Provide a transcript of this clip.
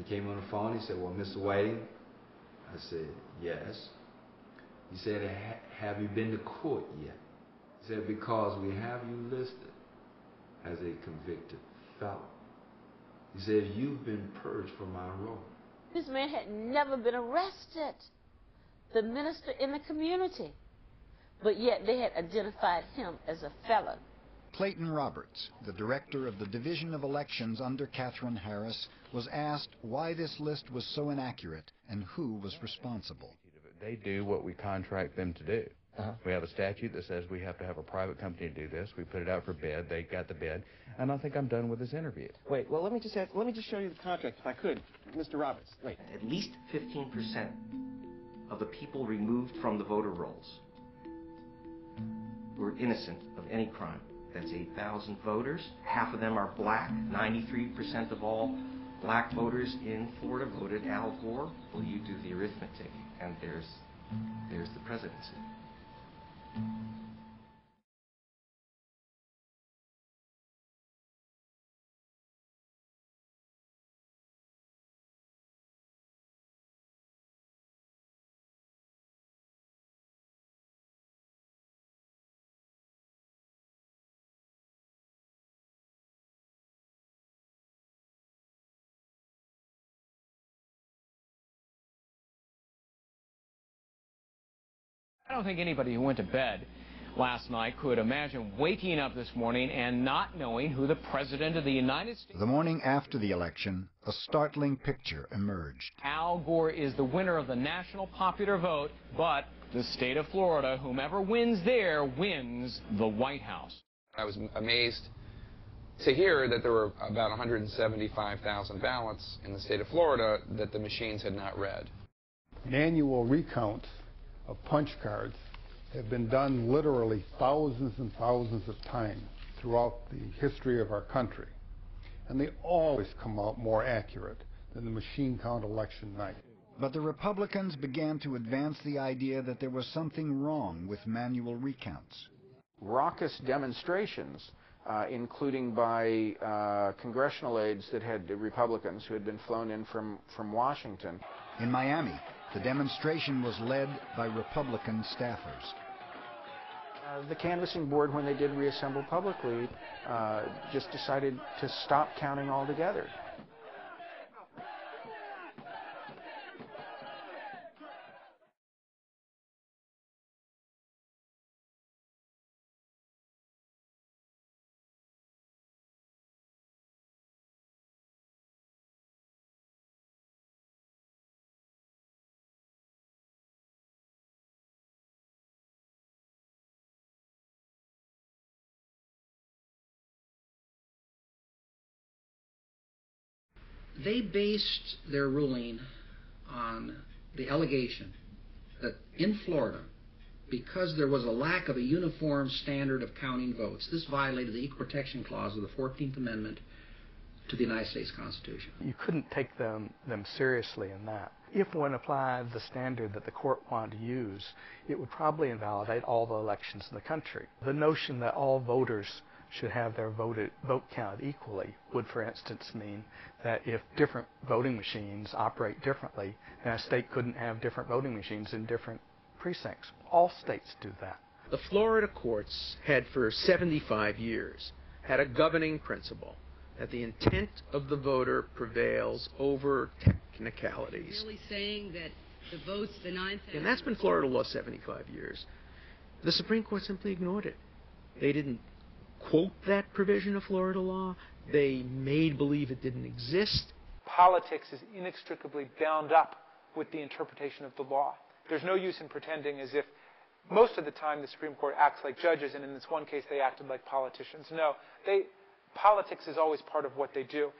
He came on the phone. He said, "Well, Mr. Whiting," I said, "Yes." He said, "Have you been to court yet?" He said, "Because we have you listed as a convicted felon." He said, "You've been purged from our roll." This man had never been arrested, the minister in the community, but yet they had identified him as a felon. Clayton Roberts, the director of the Division of Elections under Katherine Harris, was asked why this list was so inaccurate and who was responsible. They do what we contract them to do. We have a statute that says we have to have a private company to do this. We put it out for bid. They got the bid. And I think I'm done with this interview. Wait, well, let me just show you the contract, if I could. Mr. Roberts, wait. At least 15% of the people removed from the voter rolls were innocent of any crime. That's 8,000 voters. Half of them are black. 93% of all black voters in Florida voted Al Gore. Well, you do the arithmetic, and there's the presidency. I don't think anybody who went to bed last night could imagine waking up this morning and not knowing who the President of the United States... The morning after the election, a startling picture emerged. Al Gore is the winner of the national popular vote, but the state of Florida, whomever wins there, wins the White House. I was amazed to hear that there were about 175,000 ballots in the state of Florida that the machines had not read. Manual recounts of punch cards have been done literally thousands and thousands of times throughout the history of our country, and they always come out more accurate than the machine count election night. But the Republicans began to advance the idea that there was something wrong with manual recounts. Raucous demonstrations, including by congressional aides that had Republicans who had been flown in from Washington. In Miami, the demonstration was led by Republican staffers. The canvassing board, when they did reassemble publicly, just decided to stop counting altogether. They based their ruling on the allegation that in Florida, because there was a lack of a uniform standard of counting votes, this violated the Equal Protection Clause of the 14th Amendment to the United States Constitution. You couldn't take them seriously in that. If one applied the standard that the court wanted to use, it would probably invalidate all the elections in the country. The notion that all voters should have their vote counted equally would, for instance, mean that if different voting machines operate differently, then a state couldn't have different voting machines in different precincts. All states do that. The Florida courts had for 75 years had a governing principle that the intent of the voter prevails over technicalities. Really saying that the votes, the 9,000... And that's been Florida law 75 years. The Supreme Court simply ignored it. They didn't quote that provision of Florida law. They made believe it didn't exist. Politics is inextricably bound up with the interpretation of the law. There's no use in pretending as if most of the time the Supreme Court acts like judges, and in this one case they acted like politicians. No, politics is always part of what they do.